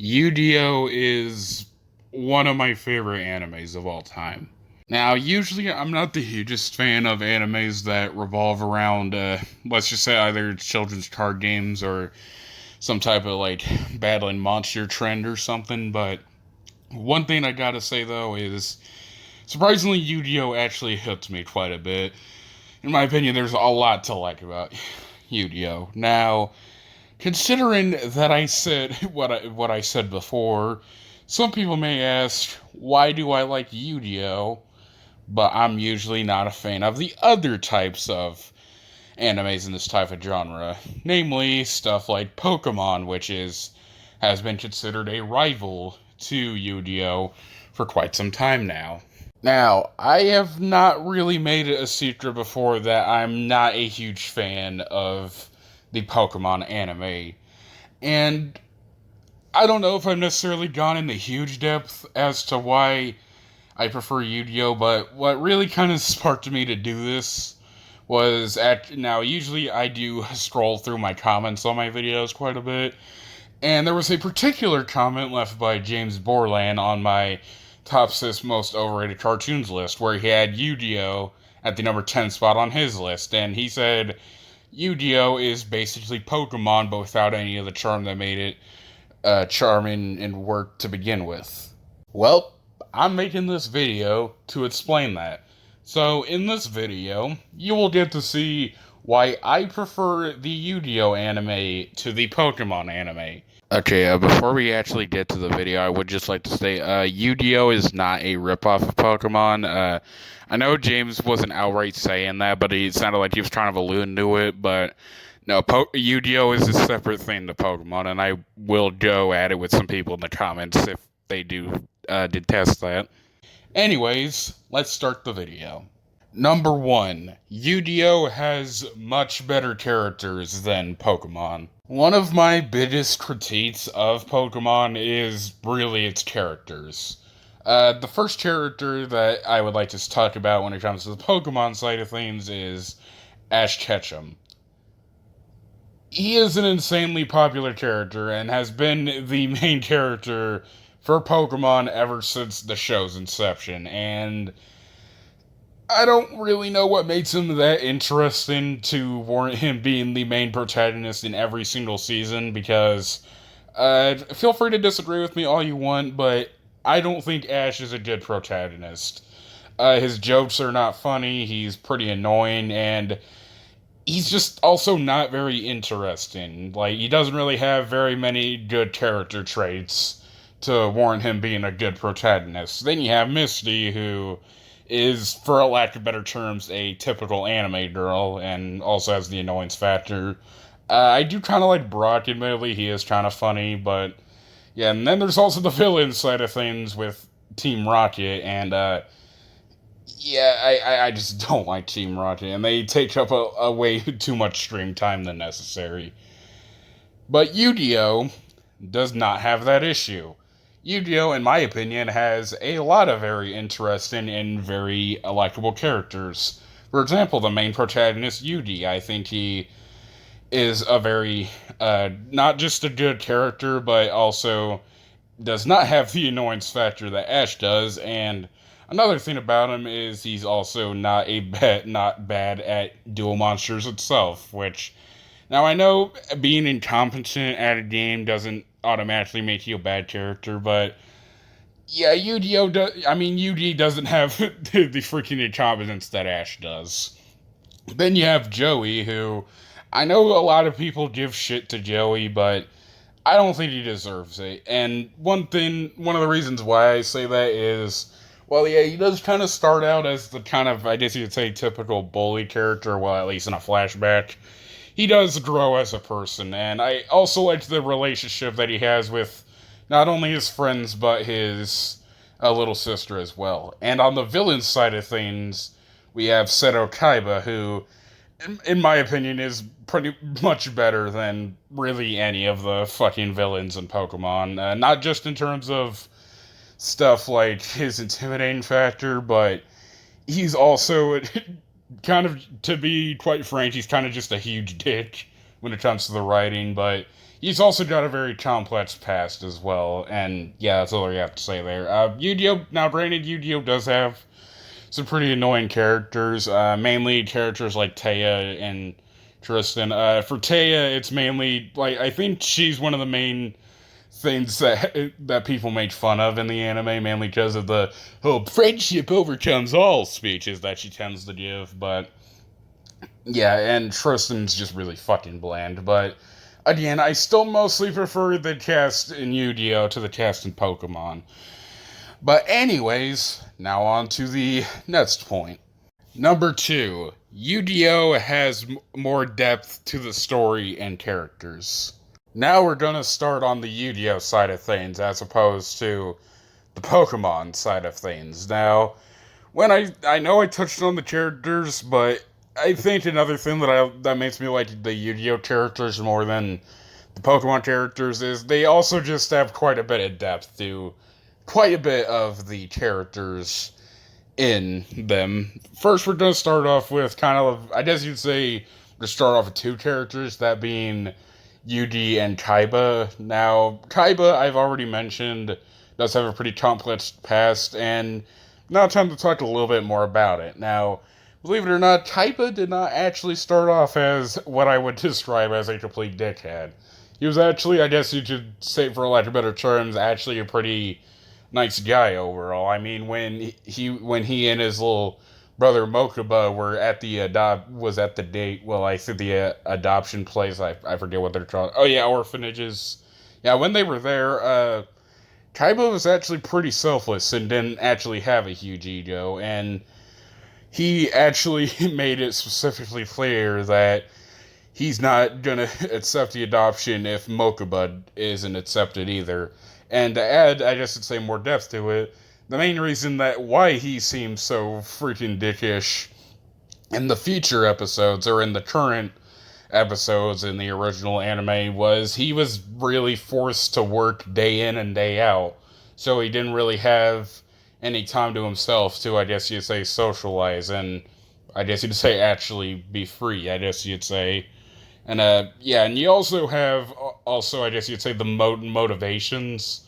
YuGiOh is one of my favorite animes of all time. Now, usually I'm not the hugest fan of animes that revolve around, let's just say either children's card games or some type of, battling monster trend or something, but one thing I gotta say, though, is surprisingly, YuGiOh actually hooks me quite a bit. In my opinion, there's a lot to like about YuGiOh. Now, considering that I said what I said before, some people may ask, why do I like YuGiOh, but I'm usually not a fan of the other types of animes in this type of genre, namely stuff like Pokemon, which has been considered a rival to YuGiOh for quite some time now. Now, I have not really made it a secret before that I'm not a huge fan of the Pokemon anime. And I don't know if I've necessarily gone into huge depth as to why I prefer YuGiOh, but what really kind of sparked me to do this was now usually I do scroll through my comments on my videos quite a bit, and there was a particular comment left by James Borland on my top 6 most overrated cartoons list, where he had YuGiOh at the number 10 spot on his list, and he said YuGiOh is basically Pokemon, but without any of the charm that made it charming and work to begin with. Well, I'm making this video to explain that. So, in this video, you will get to see why I prefer the YuGiOh anime to the Pokemon anime. Okay, before we actually get to the video, I would just like to say, YuGiOh is not a ripoff of Pokemon. I know James wasn't outright saying that, but it sounded like he was kind of alluding to it, but no, YuGiOh is a separate thing to Pokemon, and I will go at it with some people in the comments if they do detest that. Anyways, let's start the video. Number 1, YuGiOh has much better characters than Pokemon. One of my biggest critiques of Pokemon is really its characters. The first character that I would like to talk about when it comes to the Pokemon side of things is Ash Ketchum. He is an insanely popular character and has been the main character for Pokemon ever since the show's inception, and I don't really know what makes him that interesting to warrant him being the main protagonist in every single season, because feel free to disagree with me all you want, but I don't think Ash is a good protagonist. His jokes are not funny, he's pretty annoying, and he's just also not very interesting. He doesn't really have very many good character traits to warrant him being a good protagonist. Then you have Misty, who is, for a lack of better terms, a typical anime girl, and also has the annoyance factor. I do kind of like Brock, admittedly, he is kind of funny, but yeah, and then there's also the villain side of things with Team Rocket, and I just don't like Team Rocket, and they take up a way too much screen time than necessary. But YuGiOh does not have that issue. YuGiOh, in my opinion, has a lot of very interesting and very likable characters. For example, the main protagonist, Yugi. I think he is a very, not just a good character, but also does not have the annoyance factor that Ash does, and another thing about him is he's also not bad at duel monsters itself, which, now I know being incompetent at a game doesn't automatically make you a bad character, but yeah, Yugi doesn't have the freaking incompetence that Ash does. Then you have Joey, who, I know a lot of people give shit to Joey, but I don't think he deserves it. And one of the reasons why I say that is, well, yeah, he does kind of start out as the kind of, I guess you could say, typical bully character, well, at least in a flashback. He does grow as a person, and I also like the relationship that he has with not only his friends, but his little sister as well. And on the villain side of things, we have Seto Kaiba, who, in my opinion, is pretty much better than really any of the fucking villains in Pokemon. Not just in terms of stuff like his intimidating factor, but he's also kind of, to be quite frank, he's kind of just a huge dick when it comes to the writing, but he's also got a very complex past as well, and yeah, that's all I have to say there. Yu-Gi-Oh! Now, granted, Yu-Gi-Oh! Does have some pretty annoying characters, mainly characters like Taya and Tristan. For Taya, it's mainly, like, I think she's one of the main things that people make fun of in the anime, mainly because of the "oh, friendship overcomes all" speeches that she tends to give. But yeah, and Tristan's just really fucking bland. But again, I still mostly prefer the cast in Yu-Gi-Oh! To the cast in Pokemon. But anyways, now on to the next point. Number 2, Yu-Gi-Oh! Has more depth to the story and characters. Now we're gonna start on the Yu-Gi-Oh! Side of things as opposed to the Pokemon side of things. Now, when I know I touched on the characters, but I think another thing that makes me like the Yu-Gi-Oh! Characters more than the Pokemon characters is they also just have quite a bit of depth to quite a bit of the characters in them. First, we're going to start off with kind of, I guess you'd say, to start off with 2 characters, that being Yugi and Kaiba. Now, Kaiba, I've already mentioned, does have a pretty complex past, and now it's time to talk a little bit more about it. Now, believe it or not, Kaiba did not actually start off as what I would describe as a complete dickhead. He was actually, I guess you could say for lack of better terms, actually a pretty nice guy overall. I mean, when he and his little brother Mokuba were at the date. Well, I think the adoption place. I forget what they're called. Oh yeah, orphanages. Yeah, when they were there, Kaiba was actually pretty selfless and didn't actually have a huge ego, and he actually made it specifically clear that he's not gonna accept the adoption if Mokuba isn't accepted either. And to add, I guess, to say more depth to it, the main reason that why he seems so freaking dickish in the future episodes, or in the current episodes in the original anime, was he was really forced to work day in and day out. So he didn't really have any time to himself to, I guess you'd say, socialize, and I guess you'd say actually be free, I guess you'd say. And yeah, and you also have, I guess you'd say, the motivations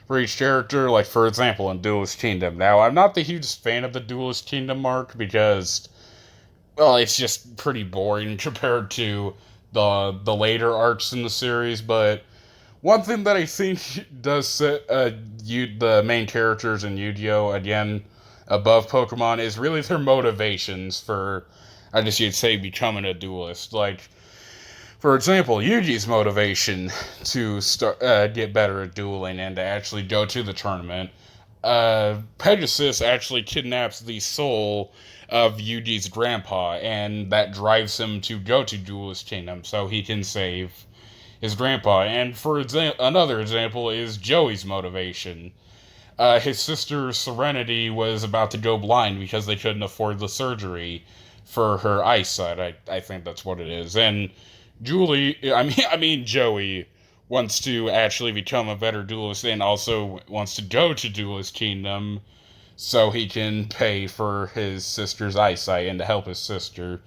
for each character. Like, for example, in Duelist Kingdom. Now, I'm not the hugest fan of the Duelist Kingdom arc because, well, it's just pretty boring compared to the later arcs in the series. But one thing that I think does set the main characters in Yu-Gi-Oh! Again above Pokemon is really their motivations for, I guess you'd say, becoming a duelist. Like, for example, Yugi's motivation to get better at dueling and to actually go to the tournament. Pegasus actually kidnaps the soul of Yugi's grandpa, and that drives him to go to Duelist Kingdom so he can save his grandpa. And for another example is Joey's motivation. His sister Serenity was about to go blind because they couldn't afford the surgery for her eyesight. I think that's what it is. And Joey wants to actually become a better duelist and also wants to go to Duelist Kingdom so he can pay for his sister's eyesight and to help his sister.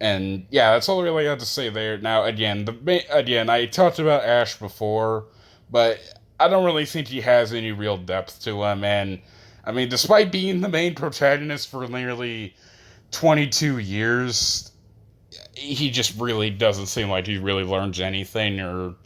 And yeah, that's all I really have to say there. Now, again, I talked about Ash before, but I don't really think he has any real depth to him. And I mean, despite being the main protagonist for nearly 22 years, he just really doesn't seem like he really learns anything or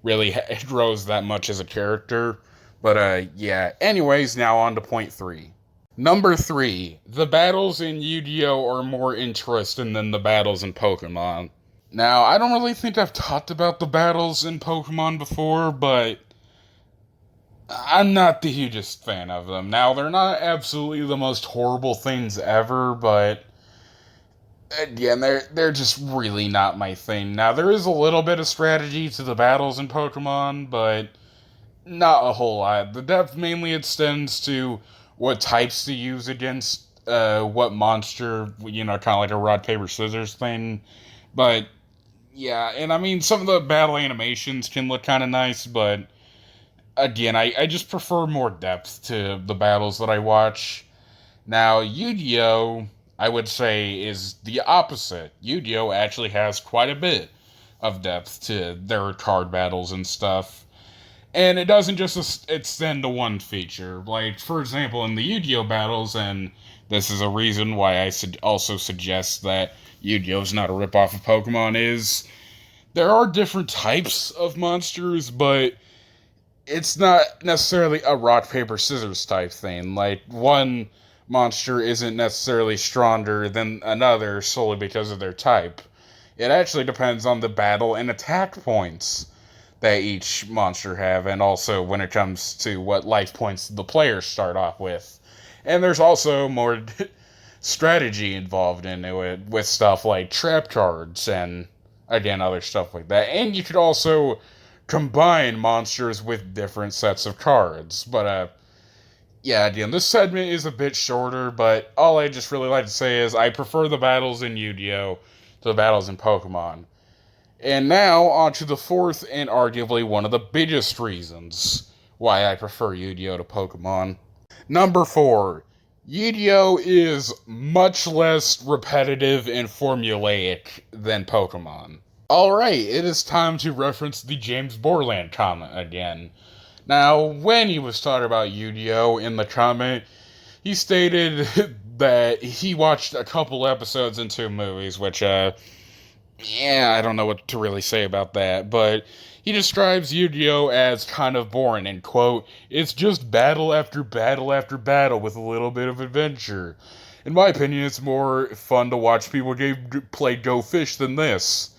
really grows that much as a character. But yeah, anyways, now on to point 3. Number 3, the battles in Yu-Gi-Oh! Are more interesting than the battles in Pokemon. Now, I don't really think I've talked about the battles in Pokemon before, but I'm not the hugest fan of them. Now, they're not absolutely the most horrible things ever, but again, they're just really not my thing. Now, there is a little bit of strategy to the battles in Pokemon, but not a whole lot. The depth mainly extends to what types to use against what monster, kind of like a rock, paper, scissors thing. But, yeah, and I mean, some of the battle animations can look kind of nice, but again, I just prefer more depth to the battles that I watch. Now, Yu-Gi-Oh! I would say is the opposite. Yu-Gi-Oh! Actually has quite a bit of depth to their card battles and stuff. And it doesn't just extend to one feature. Like, for example, in the Yu-Gi-Oh battles, and this is a reason why I also suggest that Yu-Gi-Oh is not a ripoff of Pokemon, is there are different types of monsters, but it's not necessarily a rock, paper, scissors type thing. Like, one monster isn't necessarily stronger than another solely because of their type. It actually depends on the battle and attack points that each monster have, and also when it comes to what life points the players start off with. And there's also more strategy involved in it with stuff like trap cards and, again, other stuff like that. And you could also combine monsters with different sets of cards. But, yeah, again, this segment is a bit shorter, but all I just really like to say is I prefer the battles in Yu-Gi-Oh! To the battles in Pokemon. And now, on to the fourth and arguably one of the biggest reasons why I prefer Yu-Gi-Oh! To Pokemon. Number 4. Yu-Gi-Oh! Is much less repetitive and formulaic than Pokemon. Alright, it is time to reference the James Borland comment again. Now, when he was talking about Yu-Gi-Oh! In the comment, he stated that he watched a couple episodes and 2 movies, which, yeah, I don't know what to really say about that, but he describes Yu-Gi-Oh! As kind of boring, and quote, "It's just battle after battle after battle with a little bit of adventure. In my opinion, it's more fun to watch people play Go Fish than this."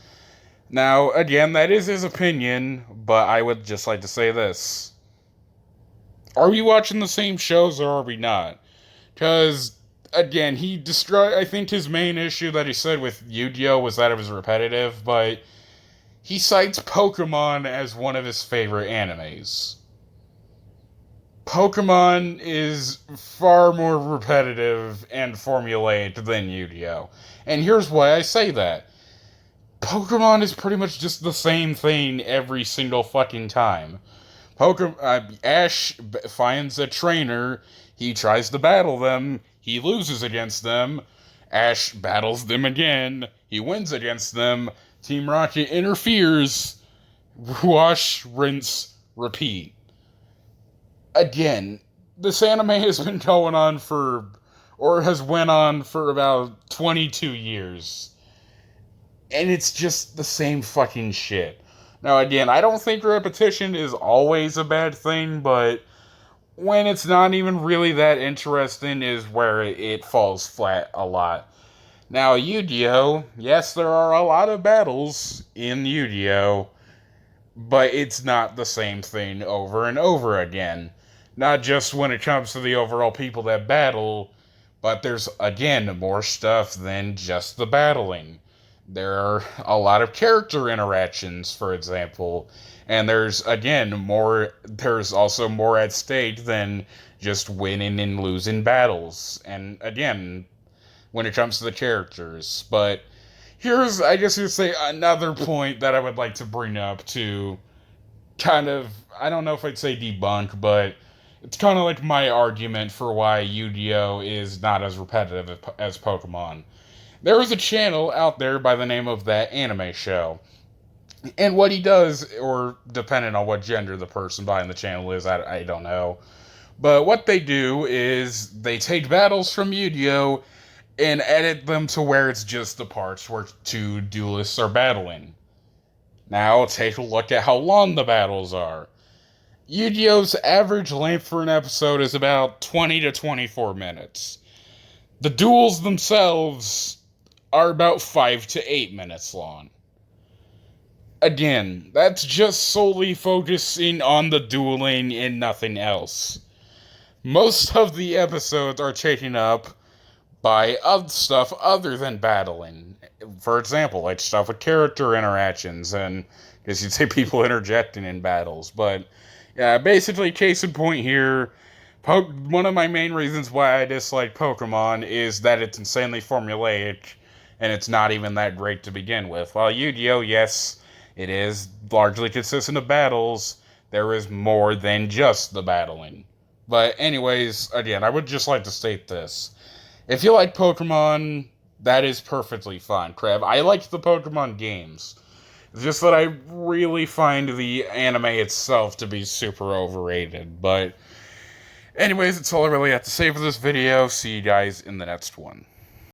Now, again, that is his opinion, but I would just like to say this. Are we watching the same shows or are we not? Because, again, I think his main issue that he said with Yu-Gi-Oh! Was that it was repetitive, but he cites Pokemon as one of his favorite animes. Pokemon is far more repetitive and formulaic than Yu-Gi-Oh! And here's why I say that. Pokemon is pretty much just the same thing every single fucking time. Ash finds a trainer, he tries to battle them, he loses against them, Ash battles them again, he wins against them, Team Rocket interferes, wash, rinse, repeat. Again, this anime has been going on has went on for about 22 years. And it's just the same fucking shit. Now, again, I don't think repetition is always a bad thing, but when it's not even really that interesting is where it falls flat a lot. Now, Yu-Gi-Oh! Yes, there are a lot of battles in Yu-Gi-Oh! But it's not the same thing over and over again. Not just when it comes to the overall people that battle, but there's, again, more stuff than just the battling. There are a lot of character interactions, for example, and there's also more at stake than just winning and losing battles. And again, when it comes to the characters. But here's, I guess you'd say, another point that I would like to bring up to kind of, I don't know if I'd say debunk, but it's kind of like my argument for why Yu-Gi-Oh! Is not as repetitive as Pokemon. There is a channel out there by the name of That Anime Show. And what he does, or depending on what gender the person behind the channel is, I don't know. But what they do is they take battles from Yu-Gi-Oh! And edit them to where it's just the parts where 2 duelists are battling. Now, take a look at how long the battles are. Yu-Gi-Oh's average length for an episode is about 20 to 24 minutes. The duels themselves are about 5 to 8 minutes long. Again, that's just solely focusing on the dueling and nothing else. Most of the episodes are taken up by stuff other than battling. For example, like stuff with character interactions and, I guess you'd say, people interjecting in battles. But, yeah, basically, case in point here, one of my main reasons why I dislike Pokemon is that it's insanely formulaic, and it's not even that great to begin with. While Yu-Gi-Oh!, yes, it is largely consistent of battles, there is more than just the battling. But anyways, again, I would just like to state this. If you like Pokemon, that is perfectly fine, Krev. I liked the Pokemon games. It's just that I really find the anime itself to be super overrated. But anyways, that's all I really have to say for this video. See you guys in the next one.